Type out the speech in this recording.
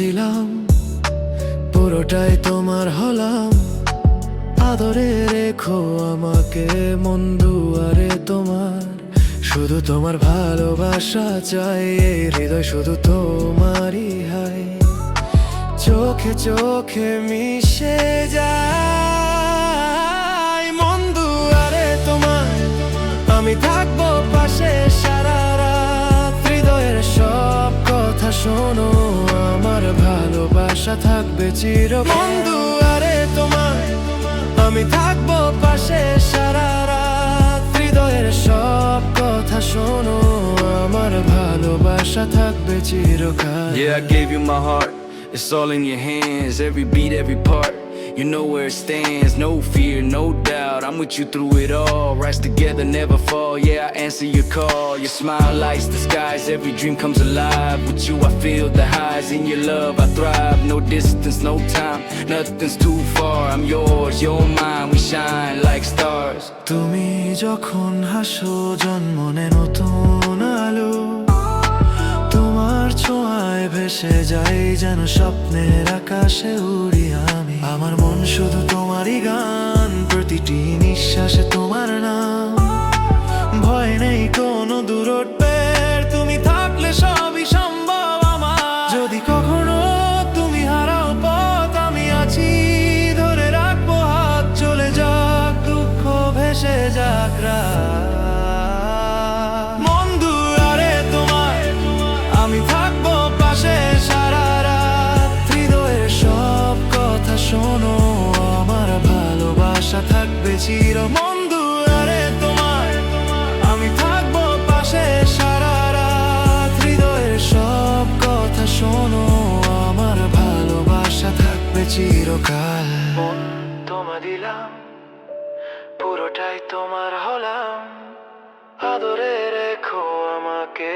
দিলাম, পুরোটাই তোমার হলাম। আদরে রেখো আমাকে মন দুয়ারে তোমার, শুধু তোমার ভালোবাসা চাই, এই হৃদয় শুধু তোমারই হাই। চোখে চোখে মিশে যায় মন দুয়ারে তোমার, আমি থাকবো পাশে সারা রাত। হৃদয়ের সব কথা শোনো, আমার ভালোবাসা থাকবে চিরকাল। মন দুয়ারে তোমার, আমি থাকবো পাশে সারা রাত। হৃদয়ের সব কথা শোনো, আমার ভালোবাসা থাকবে চিরকাল। Yeah, I gave you my heart, it's all in your hands. Every beat, every part, you know where it stands. No fear, no doubt, I'm with you through it all. Rise together, never fall, yeah, I answer your call. Your smile lights the skies, every dream comes alive. With you I feel the highs, in your love I thrive. No distance, no time, nothing's too far. I'm yours, you're mine, we shine like stars. তুমি যখন হাসো জন্মনে নতুন আলো, তোমার ছোঁয়ায় ভেসে যাই যেন স্বপ্নের আকাশে উড়ি আমি। আমার মন শুধু তোমারই গান, প্রতিটি নিঃশ্বাসে তোমার নাম। ভয় নেই কোনো দূরত্বের, তুমি থাকলে সবই সম্ভব আমার। যদি কখনো তুমি হারাও পথ, আমি আছি ধরে রাখবো হাত। চলে যাক দুঃখ, ভেসে যাক রাত। মন দুয়ারে তোমার, আমি থাকবো পাশে সারা রাত। হৃদয়ের সব কথা শোনো, আমার ভালোবাসা থাকবে চির। মন দুয়ারে তোমার, আমি থাকবো পাশে সারা রাত। হৃদয়ের সব কথা শোনো, আমার ভালোবাসা থাকবে চিরকাল। মন তোমায় দিলাম, পুরোটাই তোমার হলাম। আদরে রেখো আমাকে